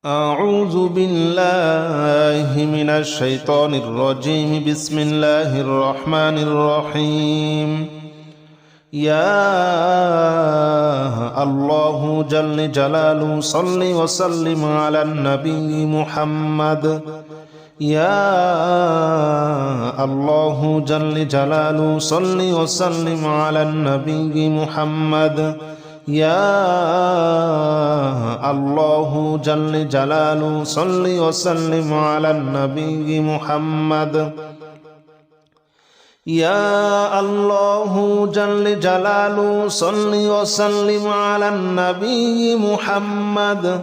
أعوذ بالله من الشيطان الرجيم. بسم الله الرحمن الرحيم. يا الله جل جلاله صل وسلم على النبي محمد. يا الله جل جلاله صل وسلم على النبي محمد. يا الله جل جلاله صل وسلم على النبي محمد. يا الله جل جلاله صل وسلم على النبي محمد.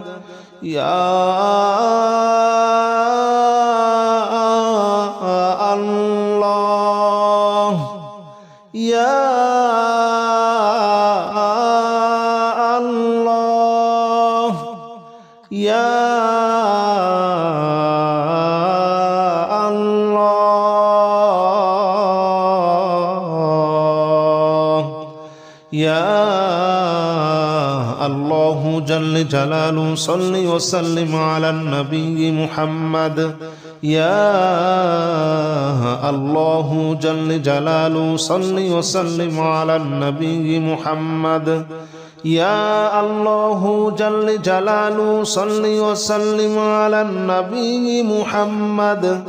يا الله يا يا الله يا الله جل جلاله صل وسلم على النبي محمد. يا الله جل جلاله صل وسلم على النبي محمد. يا الله جل جلاله صل وسلم على النبي محمد.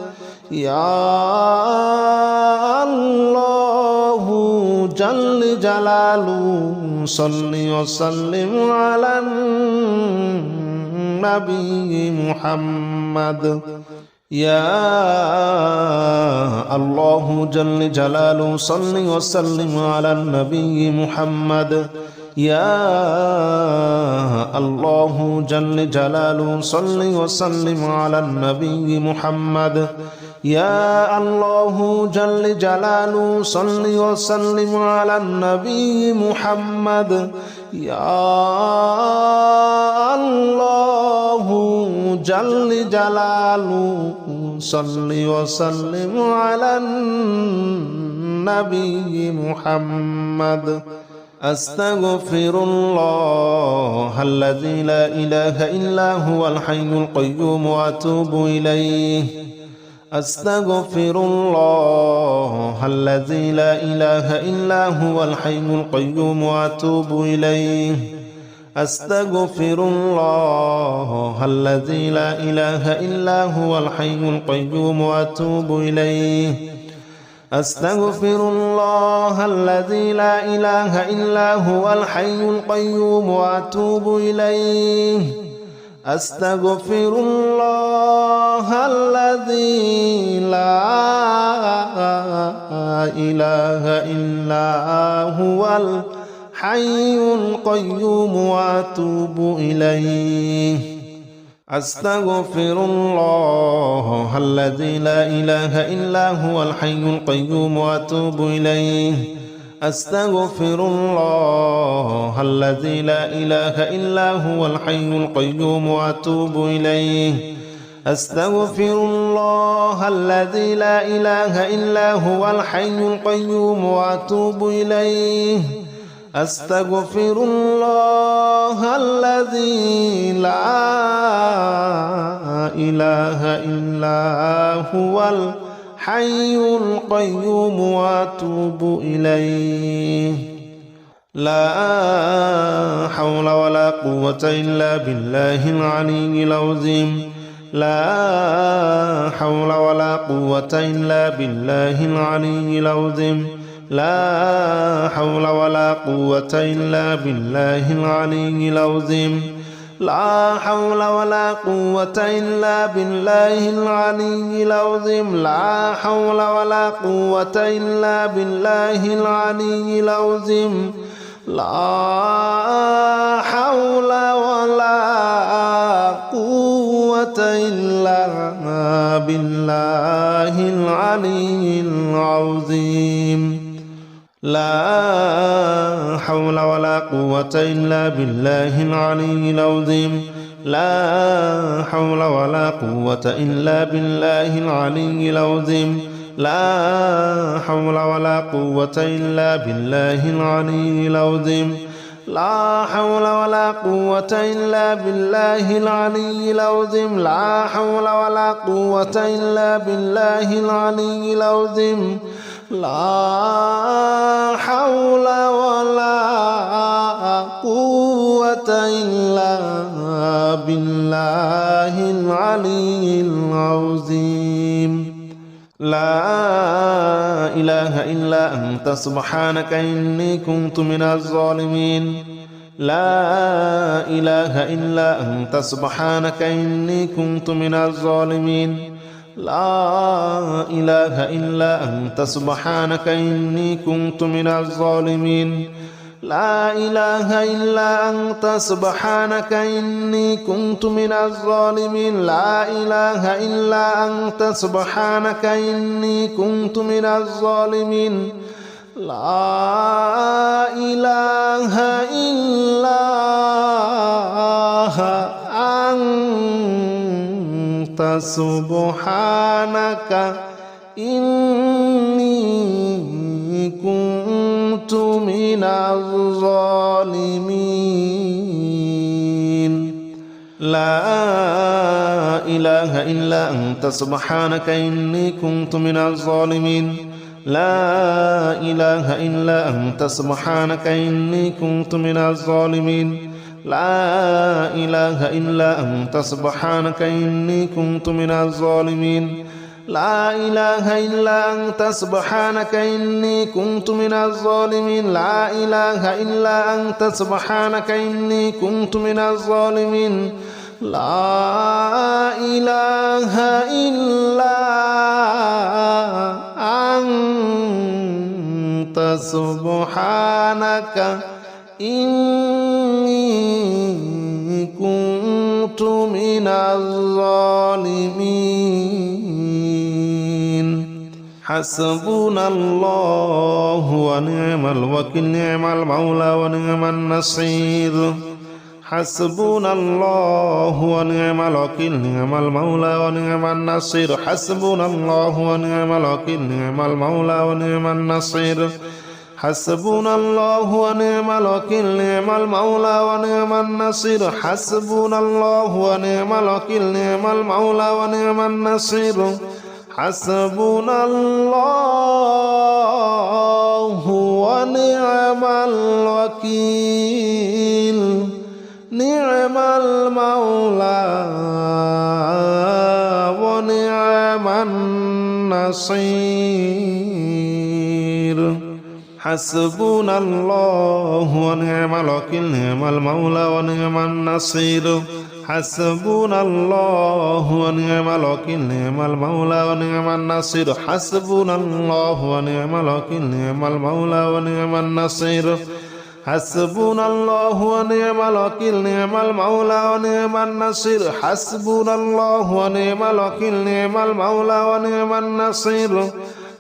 يا الله جل جلاله صل وسلم على النبي محمد. يا الله جل جلاله صل وسلم على النبي محمد. يا الله جل جلاله صل وسلم على النبي محمد. يا الله جل جلاله صل وسلم على النبي محمد. يا الله جل جلاله صل وسلم على النبي محمد. أستغفر الله الذي لا إله إلا هو الحي القيوم وأتوب إليه. أستغفر الله الذي لا إله إلا هو الحي القيوم وأتوب إليه. أستغفر الله الذي لا إله إلا هو الحي القيوم وأتوب إليه. أستغفر الله الذي لا إله إلا هو الحي القيوم وأتوب إليه. أستغفر الله الذي لا إله إلا هو الحي القيوم وأتوب إليه. أستغفر الله الذي لا إله إلا هو الحي القيوم وأتوب إليه. أستغفر الله الذي لا إله إلا هو الحي القيوم وأتوب إليه. أستغفر الله الذي لا إله إلا هو الحي القيوم وأتوب إليه. أستغفر الله الذي لا إله إلا هو الحي القيوم وأتوب إليه. لا حول ولا قوة إلا بالله العلي العظيم. لا حول ولا قوة إلا بالله العلي العظيم. لا حول ولا قوة إلا بالله العلي العظيم. لا حول ولا قوة إلا بالله العلي العظيم. لا حول ولا قوة إلا بالله العلي العظيم. لا حول ولا قوة إلا بالله العلي العظيم. لا حول ولا قوة إلا بالله العلي العظيم. لا حول ولا قوة إلا بالله العلي العظيم. لا حول ولا قوة إلا بالله العلي العظيم. لا حول ولا قوة إلا بالله العلي العظيم لا حول ولا قوة إلا بالله العلي العظيم لا حول ولا قوة إلا بالله العلي العظيم لا إله إلا أنت سبحانك إني كنت من الظالمين لا إله إلا أنت سبحانك إني كنت من الظالمين لا إله إلا أنت سبحانك إني كنت من الظالمين لا إله إلا أنت سبحانك إني كنت من الظالمين لا إله إلا أنت سبحانك إني كنت من الظالمين لا إله إلا أنت سبحانك إني كنت من الظالمين لا إله إلا أنت سبحانك إني كنت من الظالمين لا إله إلا أنت سبحانك إني كنت من الظالمين لا إله إلا أنت سبحانك إني كنت من الظالمين لا إله إلا أنت سبحانك إني كنت من الظالمين لا إله إلا أنت سبحانك إني كنت من الظالمين لا إله إلا أنت سبحانك إني كنت من الظالمين حسبنا الله ونعم الوكيل نعم المولى ونعم النصير حسبنا الله ونعم الوكيل نعم المولى ونعم النصير حسبنا الله ونعم الوكيل نعم المولى ونعم النصير حسبنا الله ونعم الوكيل نعم المولى ونعم النصير حسبنا الله ونعم الوكيل نعم المولى ونعم النصير حسبنا الله ونعم الوكيل نعم المولى ونعم النصير حسبنا الله ونعم الوكيل نعم المولى ونعم النصير حسبنا الله ونعم الوكيل نعم المولى ونعم النصير حسبنا الله ونعم الوكيل نعم المولى ونعم النصير حسبنا الله ونعم الوكيل نعم المولى ونعم النصير حسبنا الله ونعم الوكيل نعم المولى ونعم النصير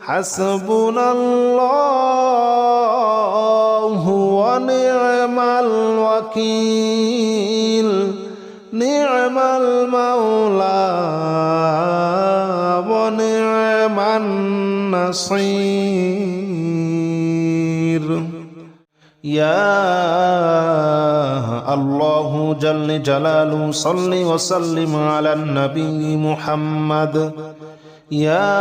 حسبنا الله ونعم الوكيل نعم المولى ونعم النصير يا الله جل جلاله صل وسلم على النبي محمد يا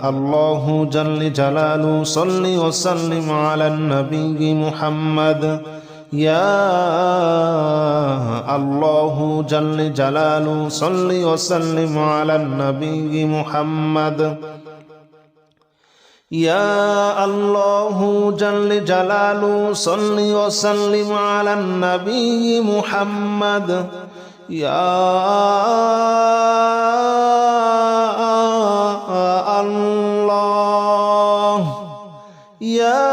الله جل جلاله صل وسلم على النبي محمد يا الله جل جلاله صل وسلم على النبي محمد يا الله جل جلاله صل وسلم على النبي محمد يا الله يا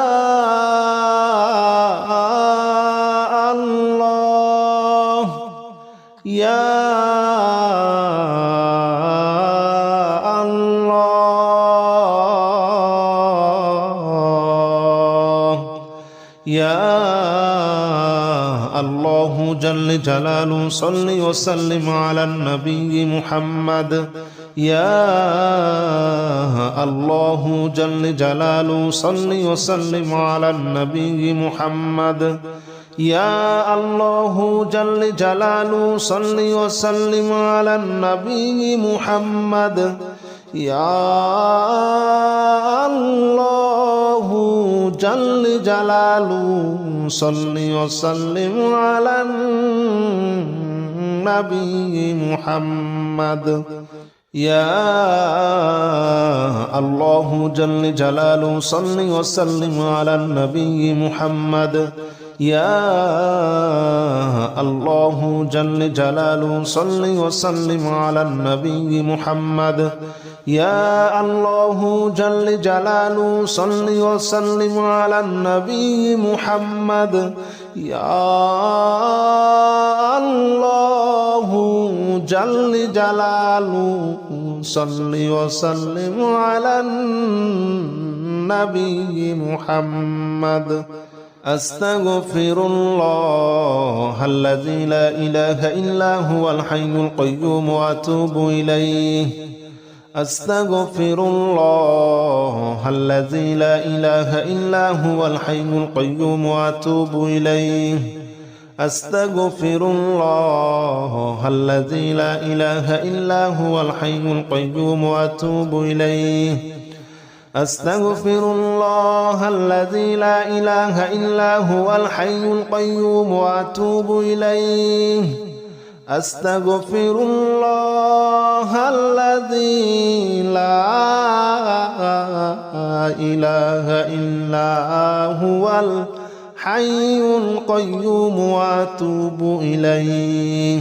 الله يا يا الله جل جلاله صل وسلم على النبي محمد يا الله جل جلاله صل وسلم على النبي محمد يا الله جل جلاله صل وسلم على النبي محمد يا الله جل جلاله صل وسلم على النبي محمد يا الله جل جلاله صل وسلم على النبي محمد يا الله جل جلاله صل وسلم على النبي محمد يا الله جل جلاله صل وسلم على النبي محمد يا الله جل جلاله صل وسلم على النبي محمد أستغفر الله الذي لا إله إلا هو الحي القيوم وأتوب إليه أستغفر الله الذي لا إله إلا هو الحي القيوم وأتوب إليه أستغفر الله الذي لا إله إلا هو الحي القيوم وأتوب إليه أستغفر الله الذي لا إله إلا هو الحي القيوم وأتوب إليه أستغفر الله الذي لا إله إلا هو الحي القيوم وأتوب إليه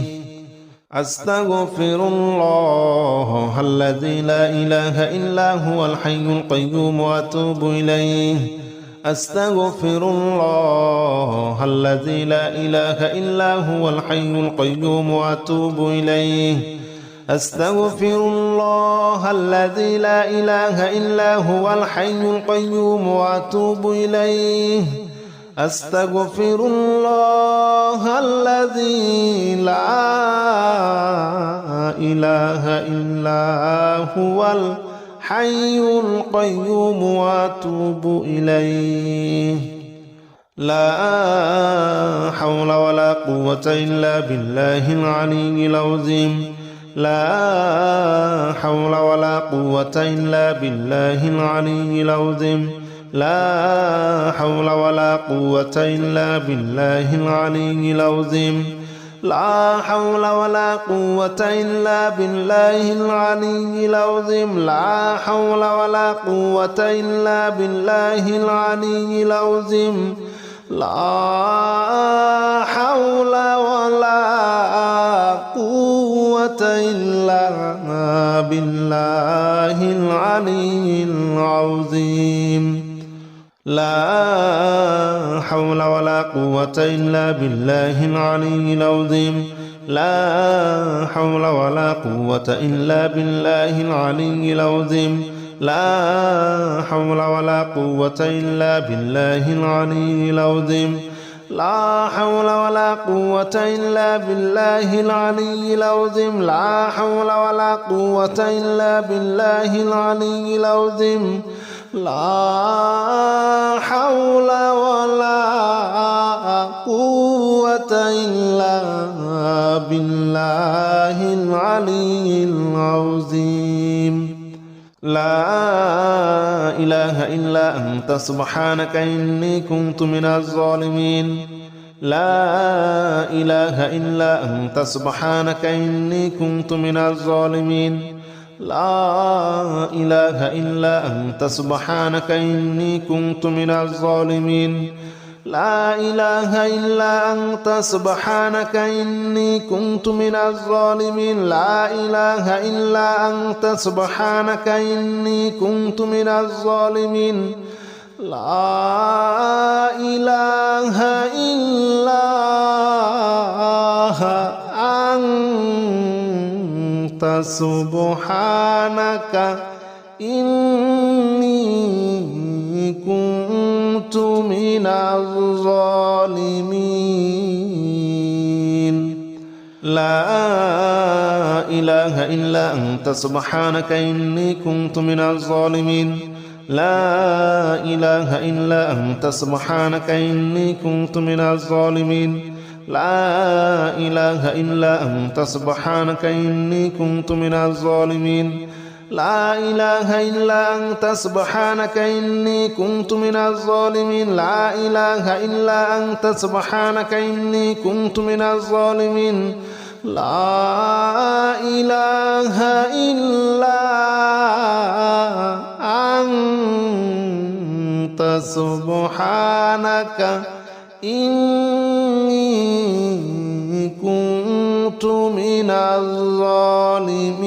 أستغفر الله الذي لا إله إلا هو الحي القيوم وأتوب إليه أستغفر الله الذي لا إله إلا هو الحي القيوم وأتوب إليه أستغفر الله الذي لا إله إلا هو الحي القيوم وأتوب إليه أستغفر الله الذي لا إله إلا هو الحي القيوم وأتوب إليه لا حول ولا قوة إلا بالله العلي العظيم لا حول ولا قوة إلا بالله العلي العظيم لا حول ولا قوة إلا بالله العلي العظيم لا حول ولا قوة إلا بالله العلي العظيم لا حول ولا قوة إلا بالله العلي العظيم لا حول ولا قوة إلا بالله العلي العظيم لا حول ولا قوة إلا بالله العلي العظيم لا حول ولا قوة إلا بالله العلي العظيم لا حول ولا قوة إلا بالله العلي العظيم لا حول ولا قوة إلا بالله العلي العظيم لا حول ولا قوة إلا بالله العلي العظيم لا حول ولا قوة إلا بالله العلي العظيم لا إله إلا أنت سبحانك إني كنت من الظالمين لا إله إلا أنت سبحانك إني كنت من الظالمين لا إله إلا أنت سبحانك إني كنت من الظالمين لا إله إلا أنت سبحانك إني كنت من الظالمين لا إله إلا أنت سبحانك إني كنت من الظالمين لا إله إلا أنت سبحانك إني كنت من الظالمين لا إله إلا أنت سبحانك إني كنت من الظالمين لا إله إلا أنت سبحانك إني كنت من الظالمين لا إله إلا أنت سبحانك إني كنت من الظالمين لا إله إلا أنت سبحانك إني كنت من الظالمين لا إله إلا أنت سبحانك إني كنت من الظالمين لا إله إلا أنت سبحانك إني كنت من الظالمين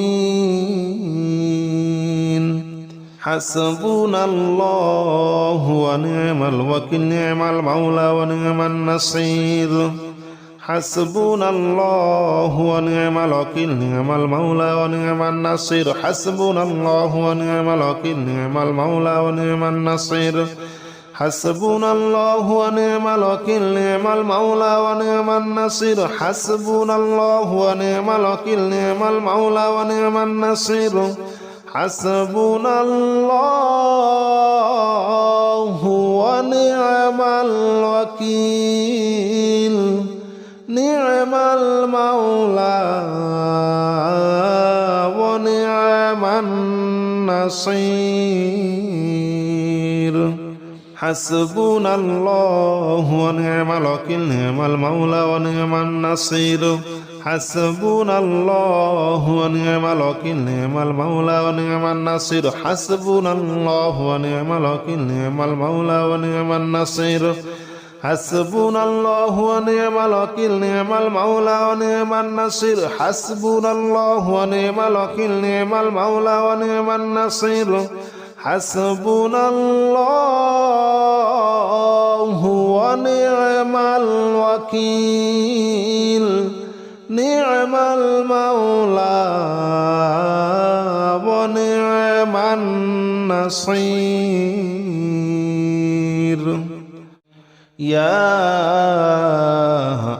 حسبنا الله ونعم الوكيل نعم المولى ونعم النصير حسبنا الله ونعم الوكيل نعم المولى ونعم النصير حسبنا الله ونعم الوكيل نعم المولى ونعم النصير حسبنا الله ونعم الوكيل نعم المولى ونعم النصير حسبنا الله ونعم الوكيل نعم المولى ونعم النصير حسبنا الله ونعم الوكيل نعم المولى ونعم النصير حسبنا الله ونعم الوكيل نعم المولى ونعم النصير حسبنا الله ونعم الوكيل نعم المولى ونعم النصير حسبنا الله ونعم الوكيل نعم المولى ونعم النصير حسبنا الله ونعم الوكيل نعم المولى ونعم النصير حسبنا الله ونعم الوكيل نعم المولى ونعم النصير حسبنا الله ونعم الوكيل نعم المولى ونعم النصير يا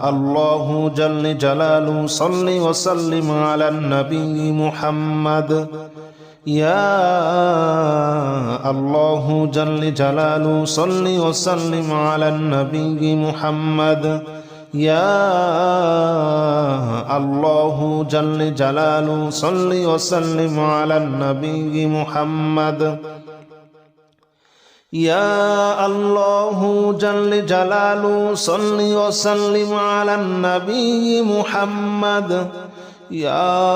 الله جل جلاله صل وسلم على النبي محمد يا الله جل جلاله صل وسلم على النبي محمد يا الله جل جلاله صل وسلم على النبي محمد يا الله جل جلاله صل وسلم على النبي محمد يا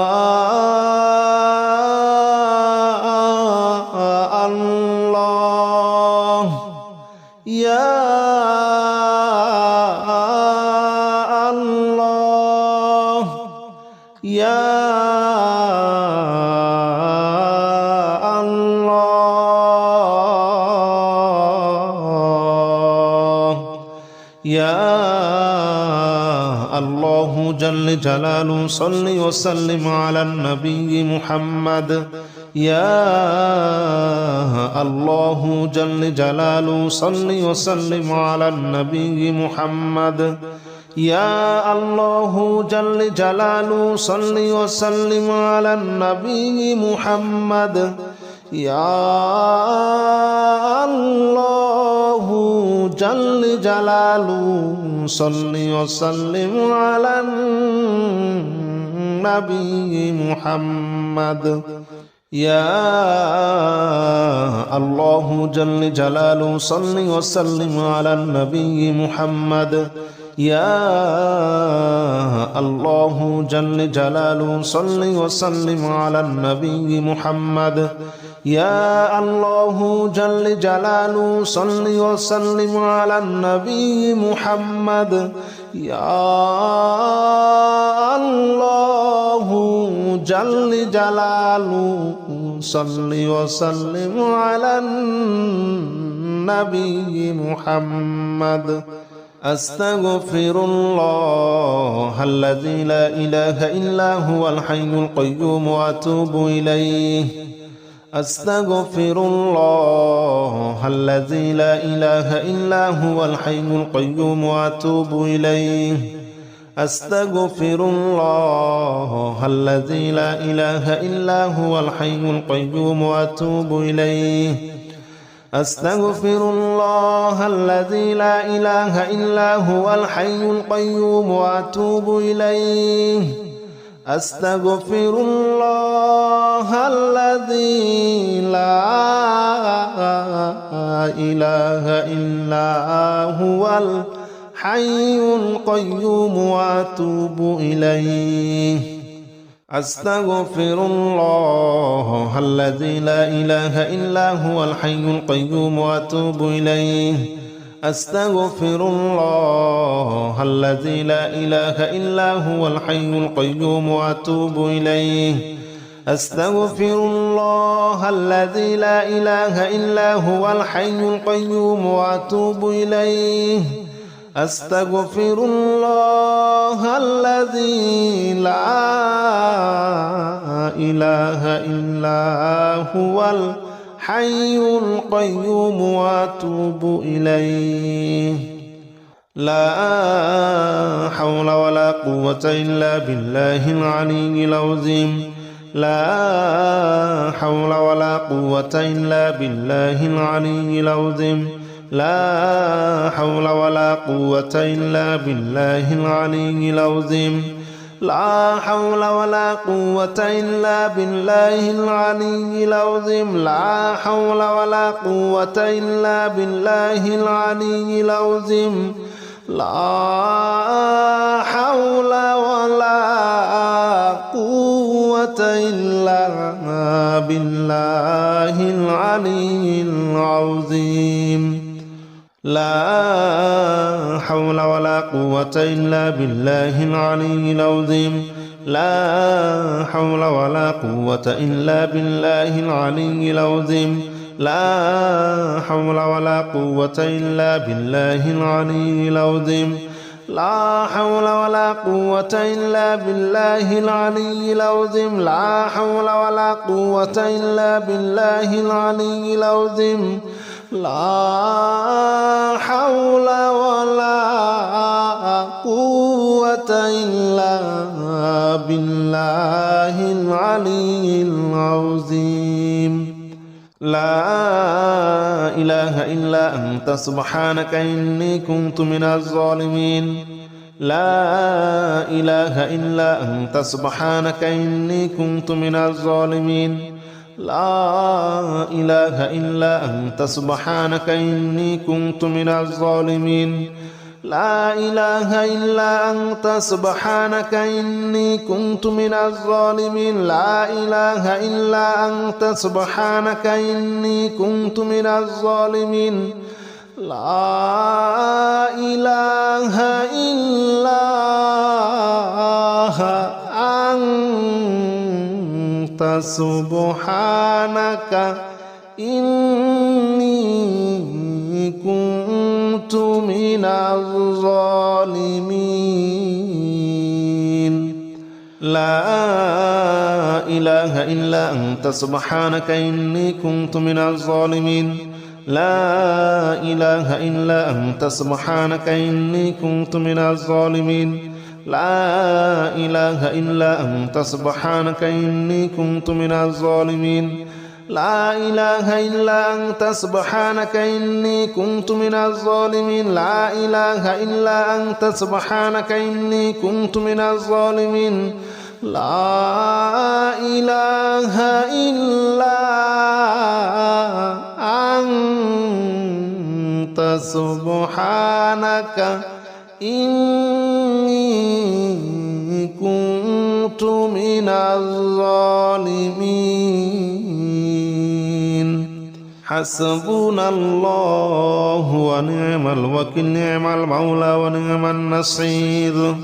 الله يا الله يا يا الله جل جلاله صل وسلم على النبي محمد يا الله جل جلاله صل وسلم على النبي محمد يا الله جل جلاله صل وسلم على النبي محمد يا الله جل جلاله صل وسلم على النبي محمد يا الله جل جلاله صل وسلم على النبي محمد يا الله جل جلاله صل وسلم على النبي محمد يا الله جل جلاله صل وسلم على النبي محمد يا الله جل جلاله صل وسلم على النبي محمد أستغفر الله الذي لا إله إلا هو الحي القيوم وأتوب إليه أستغفر الله الذي لا إله إلا هو الحي القيوم وأتوب إليه أستغفر الله الذي لا إله إلا هو الحي القيوم وأتوب إليه أستغفر الله الذي لا إله إلا هو الحي القيوم وأتوب إليه أستغفر الله الذي لا إله إلا هو الحي القيوم وأتوب إليه أستغفر الله الذي لا إله إلا هو الحي القيوم وأتوب إليه أستغفر الله الذي لا إله إلا هو الحي القيوم وأتوب إليه أستغفر الله الذي لا إله إلا هو الحي القيوم وأتوب إليه أستغفر الله الذي لا إله إلا هو الحي القيوم وأتوب إليه لا حول ولا قوة إلا بالله العلي العظيم لا حول ولا قوة إلا بالله العلي العظيم لا حول ولا قوة إلا بالله العلي العظيم لا حول ولا قوة إلا بالله العلي العظيم لا حول ولا قوة إلا بالله العلي العظيم لا حول ولا قوة إلا بالله العلي العظيم لا حول ولا قوة إلا بالله العلي العظيم لا حول ولا قوة إلا بالله العلي العظيم لا حول ولا قوة إلا بالله العلي العظيم لا حول ولا قوة إلا بالله العلي العظيم لا حول ولا قوة إلا بالله العلي العظيم لا حول ولا قوة إلا بالله العلي العظيم لا إله إلا أنت سبحانك إني كنت من الظالمين لا إله إلا أنت سبحانك إني كنت من الظالمين لا إله إلا أنت سبحانك إني كنت من الظالمين لا إله إلا أنت سبحانك إني كنت من الظالمين لا إله إلا أنت سبحانك إني كنت من الظالمين لا إله إلا أنت سبحانك إني كنت من الظالمين لا إله إلا أنت سبحانك إني كنت من الظالمين لا إله إلا أنت سبحانك إني كنت من الظالمين لا إله إلا أنت سبحانك إني كنت من الظالمين لا إله إلا أنت سبحانك إني كنت من الظالمين لا إله إلا أنت سبحانك إني كنت من الظالمين لا إله إلا أنت سبحانك إني كنت من الظالمين حسبنا الله ونعم الوكيل نعم المولى ونعم النصير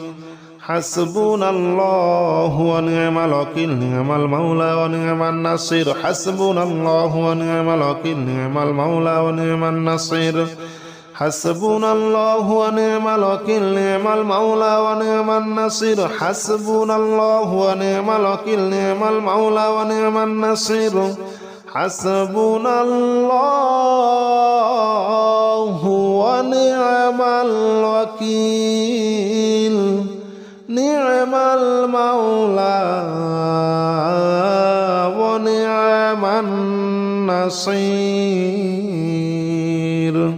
حسبنا الله ونعم الوكيل نعم المولى ونعم النصير حسبنا الله ونعم الوكيل نعم المولى ونعم النصير حسبنا الله ونعم الوكيل نعم المولى ونعم النصير حسبنا الله ونعم الوكيل نعم المولى ونعم النصير حسبنا الله ونعم الوكيل نعم المولى ونعم النصير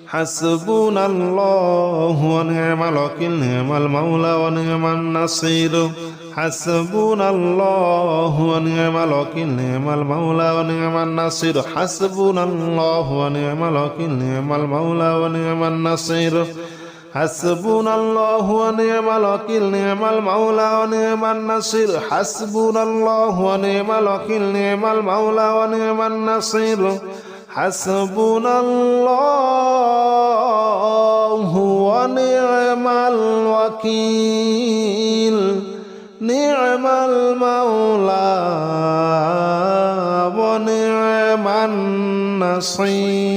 حسبنا الله ونعم الوكيل نعم المولى ونعم النصير حسبنا الله ونعم الوكيل نعم المولى ونعم النصير حسبنا الله ونعم الوكيل نعم المولى ونعم النصير حسبنا الله ونعم الوكيل نعم المولى ونعم النصير حسبنا الله ونعم الوكيل نعم المولى ونعم النصير حسبنا الله ونعم الوكيل نعم المولى ونعم النصير